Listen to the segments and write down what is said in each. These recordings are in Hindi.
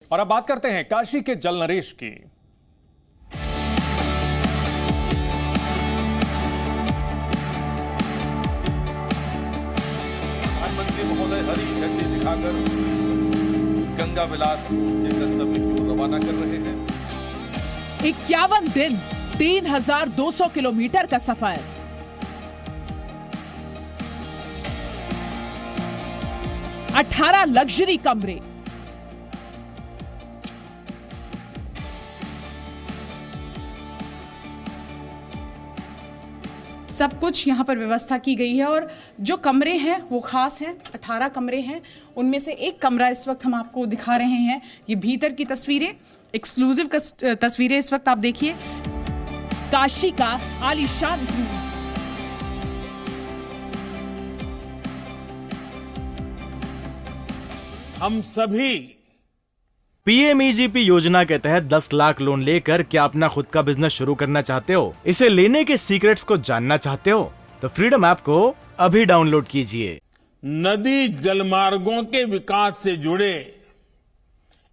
और अब बात करते हैं काशी के जल नरेश की। प्रधानमंत्री महोदय हरी झंडी दिखाकर गंगा विलास के गंतव्य की ओर रवाना कर रहे हैं। 51 दिन 3200 किलोमीटर का सफर। अठारह लग्जरी कमरे, सब कुछ यहाँ पर व्यवस्था की गई है और जो कमरे हैं वो खास हैं। 18 कमरे हैं, उनमें से एक कमरा इस वक्त हम आपको दिखा रहे हैं। ये भीतर की तस्वीरें, एक्सक्लूसिव तस्वीरें इस वक्त आप देखिए। काशी का आलीशान क्रूज। हम सभी पीएमईजीपी योजना के तहत 10 लाख लोन लेकर क्या अपना खुद का बिजनेस शुरू करना चाहते हो? इसे लेने के सीक्रेट्स को जानना चाहते हो? तो फ्रीडम ऐप को अभी डाउनलोड कीजिए। नदी जलमार्गों के विकास से जुड़े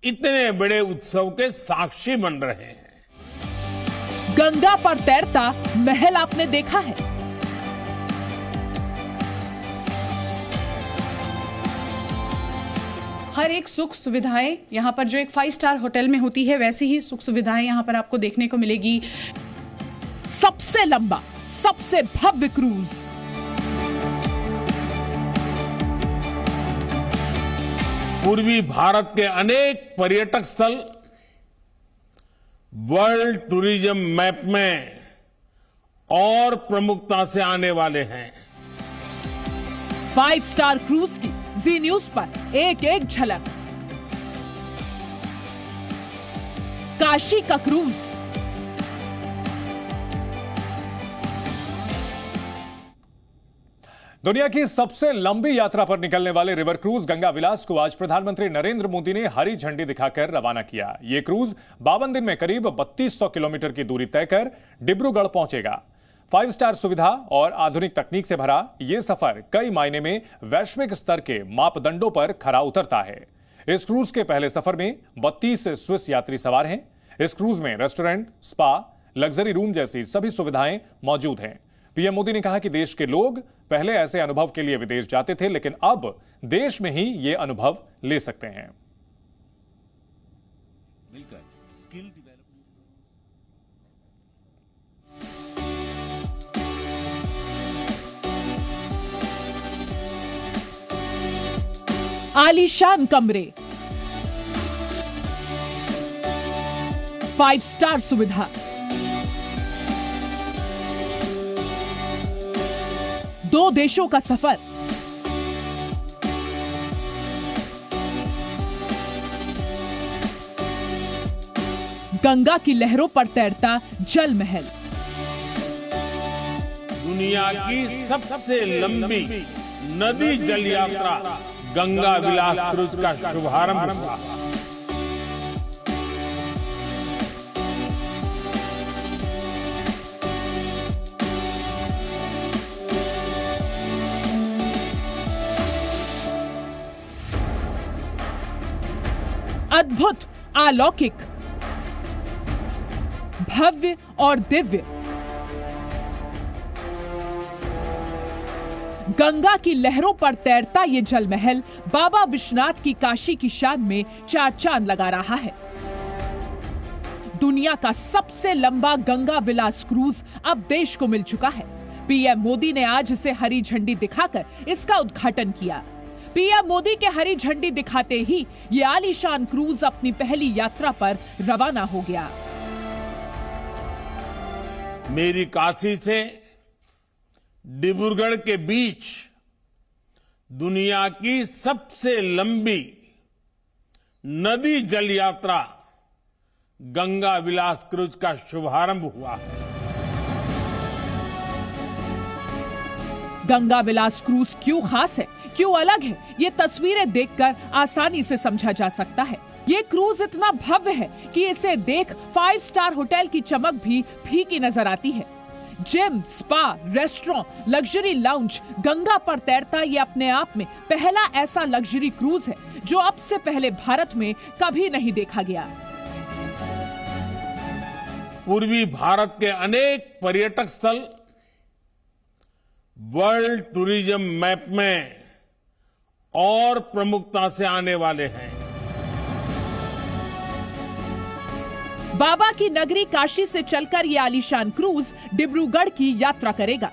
इतने बड़े उत्सव के साक्षी बन रहे हैं। गंगा पर तैरता महल आपने देखा है? हर एक सुख सुविधाएं यहाँ पर जो एक 5 स्टार होटल में होती है वैसी ही सुख सुविधाएं यहाँ पर आपको देखने को मिलेगी। सबसे लंबा, सबसे भव्य क्रूज। पूर्वी भारत के अनेक पर्यटक स्थल वर्ल्ड टूरिज्म मैप में और प्रमुखता से आने वाले हैं। 5 स्टार क्रूज की जी न्यूज पर एक एक झलक। काशी का क्रूज। दुनिया की सबसे लंबी यात्रा पर निकलने वाले रिवर क्रूज गंगा विलास को आज प्रधानमंत्री नरेंद्र मोदी ने हरी झंडी दिखाकर रवाना किया। यह क्रूज 52 दिन में करीब 3200 किलोमीटर की दूरी तय कर डिब्रूगढ़ पहुंचेगा। 5 स्टार सुविधा और आधुनिक तकनीक से भरा यह सफर कई मायने में वैश्विक स्तर के मापदंडों पर खरा उतरता है। इस क्रूज के पहले सफर में 32 स्विस यात्री सवार हैं। इस क्रूज में रेस्टोरेंट, स्पा, लग्जरी रूम जैसी सभी सुविधाएं मौजूद हैं। पीएम मोदी ने कहा कि देश के लोग पहले ऐसे अनुभव के लिए विदेश जाते थे, लेकिन अब देश में ही ये अनुभव ले सकते हैं। आलीशान कमरे, 5 स्टार सुविधा, दो देशों का सफर, गंगा की लहरों पर तैरता जल महल। दुनिया की सबसे लंबी नदी जल यात्रा गंगा विलास क्रूज का शुभारंभ हुआ। अद्भुत, अलौकिक, भव्य और दिव्य। गंगा की लहरों पर तैरता ये जल महल बाबा विश्वनाथ की काशी की शान में 4 चांद लगा रहा है। दुनिया का सबसे लंबा गंगा विलास क्रूज अब देश को मिल चुका है। पीएम मोदी ने आज इसे हरी झंडी दिखाकर इसका उद्घाटन किया। पीएम मोदी के हरी झंडी दिखाते ही ये आलीशान क्रूज अपनी पहली यात्रा पर रवाना हो गया। मेरी काशी से डिब्रूगढ़ के बीच दुनिया की सबसे लंबी नदी जल यात्रा गंगा विलास क्रूज का शुभारंभ हुआ है। गंगा विलास क्रूज क्यों खास है, क्यों अलग है, ये तस्वीरें देखकर आसानी से समझा जा सकता है। ये क्रूज इतना भव्य है कि इसे देख 5 स्टार होटल की चमक भी फीकी नजर आती है। Gym, spa, restaurant, luxury lounge, Ganga पर तैरता ये अपने आप में पहला ऐसा लग्जरी क्रूज है जो अब से पहले भारत में कभी नहीं देखा गया। पूर्वी भारत के अनेक पर्यटक स्थल वर्ल्ड टूरिज्म मैप में और प्रमुखता से आने वाले हैं। बाबा की नगरी काशी से चलकर ये आलीशान क्रूज डिब्रूगढ़ की यात्रा करेगा।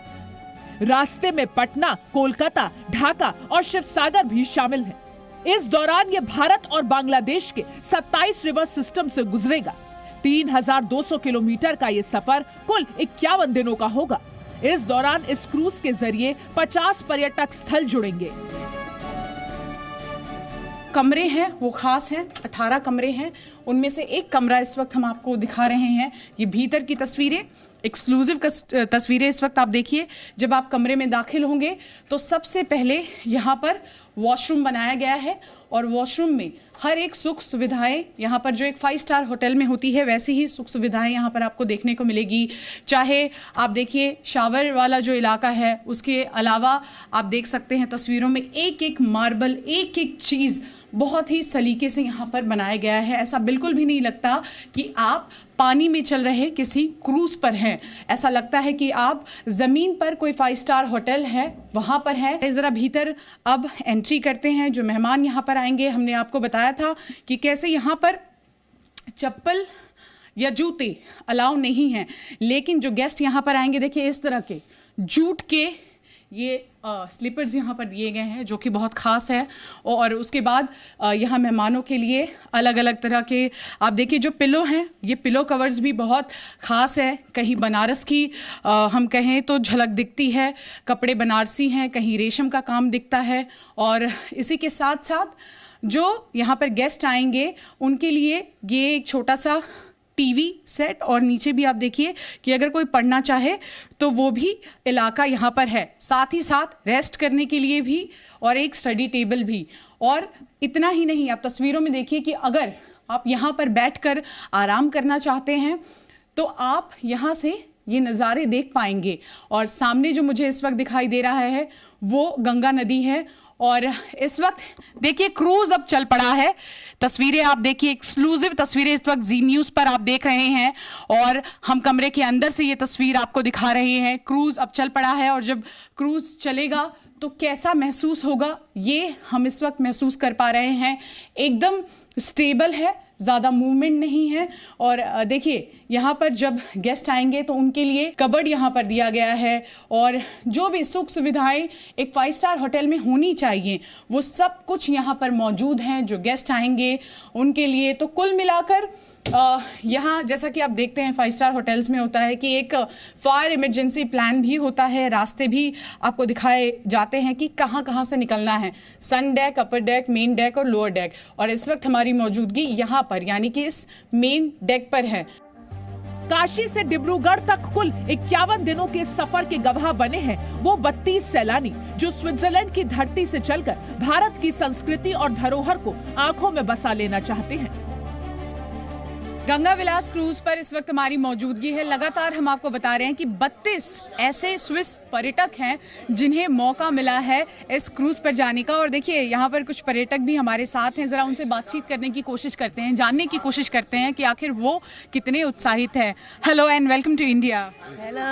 रास्ते में पटना, कोलकाता, ढाका और शिवसागर भी शामिल हैं। इस दौरान ये भारत और बांग्लादेश के 27 रिवर सिस्टम से गुजरेगा। 3200 किलोमीटर का ये सफर कुल 51 दिनों का होगा। इस दौरान इस क्रूज के जरिए 50 पर्यटक स्थल जुड़ेंगे। कमरे हैं वो खास हैं, 18 कमरे हैं। उनमें से एक कमरा इस वक्त हम आपको दिखा रहे हैं। ये भीतर की तस्वीरें, एक्सक्लूसिव तस्वीरें इस वक्त आप देखिए। जब आप कमरे में दाखिल होंगे तो सबसे पहले यहाँ पर वॉशरूम बनाया गया है और वॉशरूम में हर एक सुख सुविधाएं यहाँ पर जो एक 5 स्टार होटल में होती है वैसी ही सुख सुविधाएं यहाँ पर आपको देखने को मिलेगी। चाहे आप देखिए शावर वाला जो इलाका है, उसके अलावा आप देख सकते हैं तस्वीरों में एक एक मार्बल, एक एक चीज़ बहुत ही सलीके से यहाँ पर बनाया गया है। ऐसा बिल्कुल भी नहीं लगता कि आप पानी में चल रहे किसी क्रूज पर हैं। ऐसा लगता है कि आप ज़मीन पर कोई 5 स्टार होटल है वहाँ पर है। ज़रा भीतर अब एंट्री करते हैं। जो मेहमान यहाँ पर आएंगे, हमने आपको बताया था कि कैसे यहाँ पर चप्पल या जूते अलाउ नहीं हैं, लेकिन जो गेस्ट यहाँ पर आएंगे देखिए इस तरह के जूट के ये स्लीपर्स यहाँ पर दिए गए हैं जो कि बहुत ख़ास है। और उसके बाद यहाँ मेहमानों के लिए अलग अलग तरह के आप देखिए जो पिलो हैं, ये पिलो कवर्स भी बहुत ख़ास है। कहीं बनारस की हम कहें तो झलक दिखती है, कपड़े बनारसी हैं, कहीं रेशम का काम दिखता है। और इसी के साथ साथ जो यहाँ पर गेस्ट आएंगे उनके लिए ये एक छोटा सा टीवी सेट और नीचे भी आप देखिए कि अगर कोई पढ़ना चाहे तो वो भी इलाका यहाँ पर है। साथ ही साथ रेस्ट करने के लिए भी और एक स्टडी टेबल भी। और इतना ही नहीं, आप तस्वीरों में देखिए कि अगर आप यहाँ पर बैठकर आराम करना चाहते हैं तो आप यहाँ से ये नज़ारे देख पाएंगे। और सामने जो मुझे इस वक्त दिखाई दे रहा है वो गंगा नदी है। और इस वक्त देखिए क्रूज अब चल पड़ा है। तस्वीरें आप देखिए, एक्सक्लूसिव तस्वीरें इस वक्त जी न्यूज़ पर आप देख रहे हैं और हम कमरे के अंदर से ये तस्वीर आपको दिखा रहे हैं। क्रूज अब चल पड़ा है और जब क्रूज चलेगा तो कैसा महसूस होगा ये हम इस वक्त महसूस कर पा रहे हैं। एकदम स्टेबल है, ज़्यादा मूवमेंट नहीं है। और देखिए यहाँ पर जब गेस्ट आएंगे तो उनके लिए कबर्ड यहाँ पर दिया गया है और जो भी सुख सुविधाएं एक 5 स्टार होटल में होनी चाहिए वो सब कुछ यहाँ पर मौजूद हैं जो गेस्ट आएंगे उनके लिए। तो कुल मिलाकर यहाँ जैसा कि आप देखते हैं 5 स्टार होटल्स में होता है कि एक फायर इमरजेंसी प्लान भी होता है। रास्ते भी आपको दिखाए जाते हैं कि कहाँ कहाँ से निकलना है, sun deck, upper deck, main deck और लोअर डेक। और इस वक्त हमारी मौजूदगी यहाँ पर यानी कि इस मेन डेक पर है। काशी से डिब्रूगढ़ तक कुल 51 दिनों के सफर के गवाह बने हैं वो 32 सैलानी जो स्विट्जरलैंड की धरती से चलकर भारत की संस्कृति और धरोहर को आंखों में बसा लेना चाहते हैं। गंगा विलास क्रूज पर इस वक्त हमारी मौजूदगी है। लगातार हम आपको बता रहे हैं कि 32 ऐसे स्विस पर्यटक हैं जिन्हें मौका मिला है इस क्रूज पर जाने का। और देखिए यहाँ पर कुछ पर्यटक भी हमारे साथ हैं, ज़रा उनसे बातचीत करने की कोशिश करते हैं, जानने की कोशिश करते हैं कि आखिर वो कितने उत्साहित हैं। Hello and welcome to India. Hello,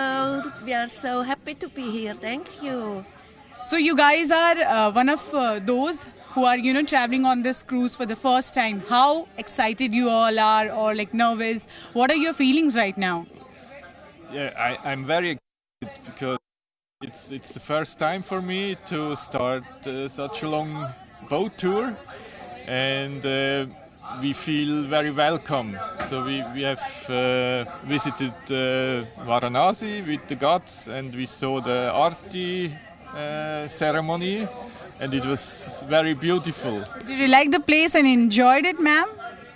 we are so happy to be here. Thank you. So you guys are one of those who are, traveling on this cruise for the first time. How excited you all are or like nervous? What are your feelings right now? Yeah, I'm very excited because it's the first time for me to start such a long boat tour, and we feel very welcome. So we have visited Varanasi with the gods, and we saw the Aarti ceremony, and it was very beautiful. Did you like the place and enjoyed it, ma'am?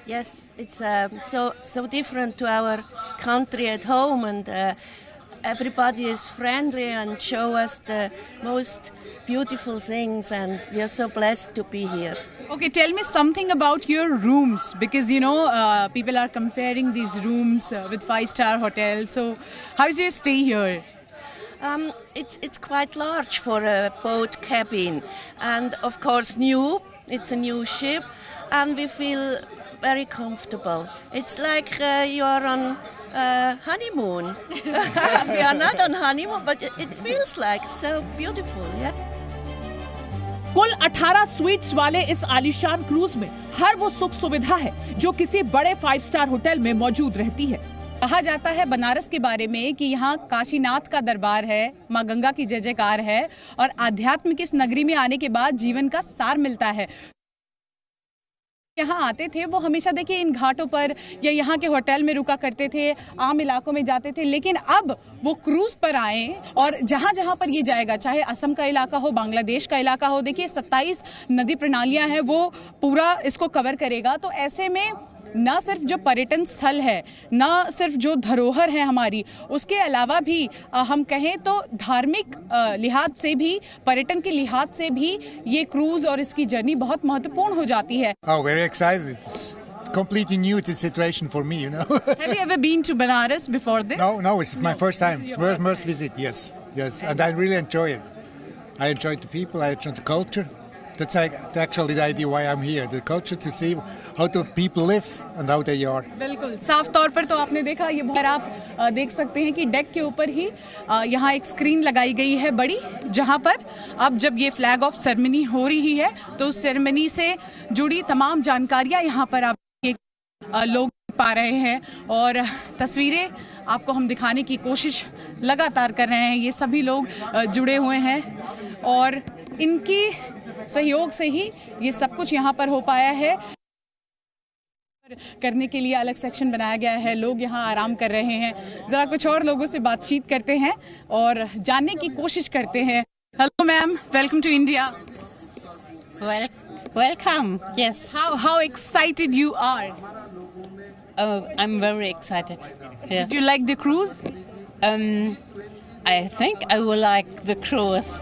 Yes, it's so different to our country at home, and everybody is friendly and show us the most beautiful things, and we are so blessed to be here. Okay, tell me something about your rooms, because people are comparing these rooms with 5-star hotels. So how is your stay here? It's quite large for a boat cabin, and of course new, It's a new ship, and we feel very comfortable. It's like you are on honeymoon. We are not on honeymoon, but it feels like so beautiful. Yeah. कुल 18 स्वीट्स वाले इस आलीशान क्रूज में हर वो सुख सुविधा है जो किसी बड़े 5 स्टार होटल में मौजूद रहती है। कहा जाता है बनारस के बारे में कि यहाँ काशीनाथ का दरबार है, माँ गंगा की जय जयकार है और आध्यात्म की इस नगरी में आने के बाद जीवन का सार मिलता है। यहाँ आते थे वो हमेशा देखिए इन घाटों पर या यहाँ के होटल में रुका करते थे, आम इलाकों में जाते थे, लेकिन अब वो क्रूज पर आए और जहाँ जहाँ पर ये जाएगा, चाहे असम का इलाका हो, बांग्लादेश का इलाका हो, देखिए 27 नदी प्रणालियाँ हैं, वो पूरा इसको कवर करेगा। तो ऐसे में न सिर्फ जो पर्यटन स्थल है, न सिर्फ जो धरोहर है हमारी, उसके अलावा भी हम कहें तो धार्मिक लिहाज से भी, पर्यटन के लिहाज से भी ये क्रूज और इसकी जर्नी बहुत महत्वपूर्ण हो जाती है। Oh, very excited. It's completely new to situation for me, you know. Have you ever been to Banaras before this? No, it's my first time. First visit, yes, and I really enjoy it. I enjoyed the people, I enjoyed the culture. That's actually the idea why I'm here. The culture, to see how the people lives and how they are. बिल्कुल साफ तौर पर तो आपने देखा ये बहुत, आप देख सकते हैं कि डेक के ऊपर ही यहाँ एक स्क्रीन लगाई गई है बड़ी, जहाँ पर अब जब ये फ्लैग ऑफ सेरेमनी हो रही है तो उस सेरेमनी से जुड़ी तमाम जानकारियाँ यहाँ पर आप लोग पा रहे हैं और तस्वीरें आपको हम दिखाने की कोशिश लगातार कर रहे हैं। ये सभी लोग जुड़े हुए हैं और इनकी सहयोग से ही ये सब कुछ यहाँ पर हो पाया है। करने के लिए अलग सेक्शन बनाया गया है, लोग यहाँ आराम कर रहे हैं। ज़रा कुछ और लोगों से बातचीत करते हैं और जानने की कोशिश करते हैं। Hello ma'am, welcome to India. Welcome. Yes. How excited you are? I'm very excited. Yes. Do you like the cruise? I think I will like the cruise.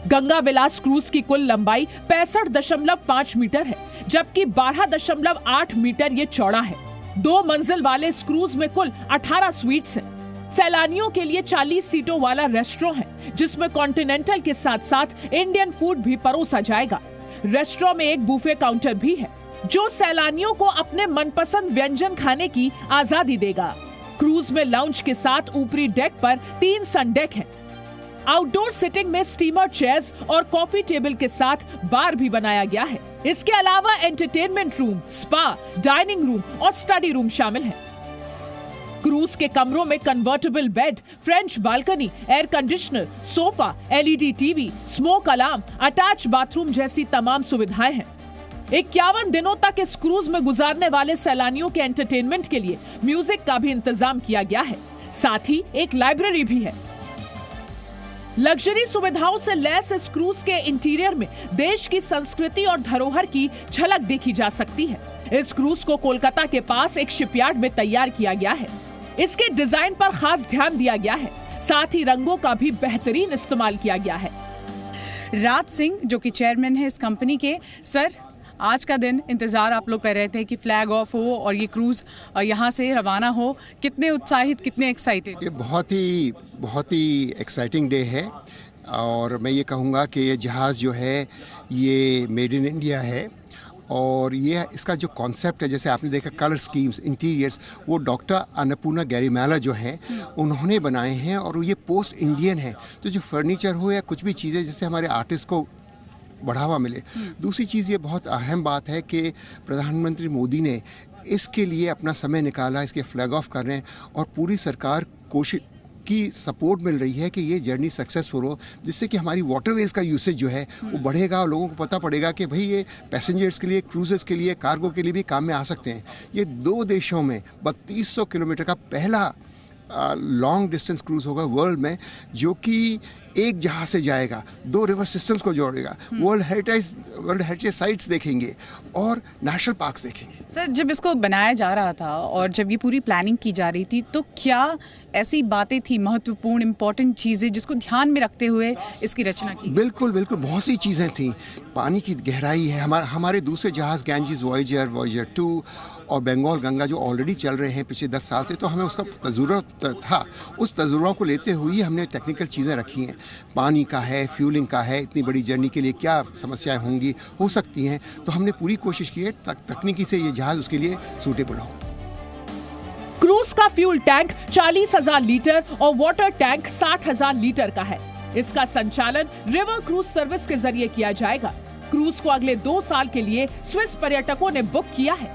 Ganga Vilas cruise की कुल लंबाई 65.5 मीटर है, जबकि 12.8 मीटर ये चौड़ा है। 2 मंजिल वाले इस क्रूज में कुल 18 स्वीट्स हैं। सैलानियों के लिए 40 सीटों वाला रेस्टोरेंट है, जिसमें कॉन्टिनेंटल के साथ साथ इंडियन फूड भी परोसा जाएगा। रेस्टोरेंट में एक बुफे काउंटर भी है, जो सैलानियों को अपने मनपसंद व्यंजन खाने की आजादी देगा। क्रूज में लाउंज के साथ ऊपरी डेक पर 3 सन डेक हैं। आउटडोर सिटिंग में स्टीमर चेयर्स और कॉफी टेबल के साथ बार भी बनाया गया है। इसके अलावा entertainment room, spa, dining room और स्टडी रूम शामिल हैं। क्रूज के कमरों में convertible bed, French balcony, air conditioner, sofa, LED TV, smoke alarm, attach bathroom जैसी तमाम सुविधाएं हैं। 51 दिनों तक इस क्रूज में गुजारने वाले सैलानियों के एंटरटेनमेंट के लिए म्यूजिक का भी इंतजाम किया गया है। साथ ही एक लाइब्रेरी भी है। लग्जरी सुविधाओं से लैस इस क्रूज के इंटीरियर में देश की संस्कृति और धरोहर की झलक देखी जा सकती है। इस क्रूज को कोलकाता के पास एक शिपयार्ड में तैयार किया गया है। इसके डिजाइन पर खास ध्यान दिया गया है, साथ ही रंगों का भी बेहतरीन इस्तेमाल किया गया है। राज सिंह जो कि चेयरमैन है इस कंपनी के, सर आज का दिन इंतज़ार आप लोग कर रहे थे कि फ्लैग ऑफ हो और ये क्रूज़ यहाँ से रवाना हो, कितने उत्साहित, कितने एक्साइटेड? ये बहुत ही एक्साइटिंग डे है और मैं ये कहूँगा कि ये जहाज़ जो है ये मेड इन इंडिया है और ये इसका जो कॉन्सेप्ट है, जैसे आपने देखा कलर स्कीम्स, इंटीरियर्स, वो डॉक्टर अन्नपूर्णा गैरीमाला जो हैं उन्होंने बनाए हैं और ये पोस्ट इंडियन है। तो जो फर्नीचर हो या कुछ भी चीज़ें, जैसे हमारे आर्टिस्ट को बढ़ावा मिले। दूसरी चीज़ ये बहुत अहम बात है कि प्रधानमंत्री मोदी ने इसके लिए अपना समय निकाला, इसके फ्लैग ऑफ कर रहे हैं और पूरी सरकार कोशिश की सपोर्ट मिल रही है कि ये जर्नी सक्सेसफुल हो, जिससे कि हमारी वाटरवेज का यूसेज जो है वो बढ़ेगा और लोगों को पता पड़ेगा कि भाई ये पैसेंजर्स के लिए, क्रूजेस के लिए, कार्गो के लिए भी काम में आ सकते हैं। ये 2 देशों में 3200 किलोमीटर का पहला लॉन्ग डिस्टेंस क्रूज होगा वर्ल्ड में, जो कि एक जहाज से जाएगा, 2 रिवर सिस्टम्स को जोड़ेगा, वर्ल्ड हेरिटेज साइट्स देखेंगे और नेशनल पार्क्स देखेंगे। सर जब इसको बनाया जा रहा था और जब ये पूरी प्लानिंग की जा रही थी, तो क्या ऐसी बातें थी महत्वपूर्ण इंपॉर्टेंट चीज़ें जिसको ध्यान में रखते हुए इसकी रचना की? बिल्कुल बिल्कुल, बहुत सी चीज़ें थी। पानी की गहराई है, हमारे दूसरे जहाज़ गैंजीज वॉयेजर 2 और बंगाल गंगा जो ऑलरेडी चल रहे हैं पिछले 10 साल से, तो हमें उसका ज़रूरत था। उस तजुर्बा को लेते हुए हमने टेक्निकल चीज़ें रखी हैं। पानी का है, फ्यूलिंग का है, इतनी बड़ी जर्नी के लिए क्या समस्याएं होंगी, हो सकती हैं, तो हमने पूरी कोशिश की है तकनीकी से ये जहाज़ उसके लिए सूटेबल हो। क्रूज का फ्यूल टैंक 40,000 लीटर और वाटर टैंक 60,000 लीटर का है। इसका संचालन रिवर क्रूज सर्विस के जरिए किया जाएगा। क्रूज को अगले 2 साल के लिए स्विस पर्यटकों ने बुक किया है।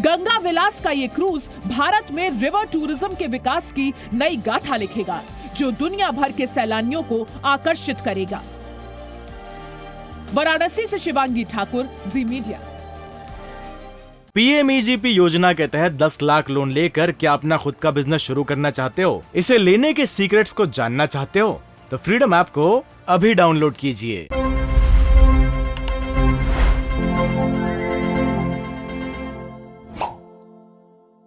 गंगा विलास का ये क्रूज भारत में रिवर टूरिज्म के विकास की नई गाथा लिखेगा, जो दुनिया भर के सैलानियों को आकर्षित करेगा। वाराणसी से शिवांगी ठाकुर, जी मीडिया। PMEGP योजना के तहत 10 लाख लोन लेकर क्या अपना खुद का बिजनेस शुरू करना चाहते हो? इसे लेने के सीक्रेट्स को जानना चाहते हो? तो फ्रीडम ऐप को अभी डाउनलोड कीजिए।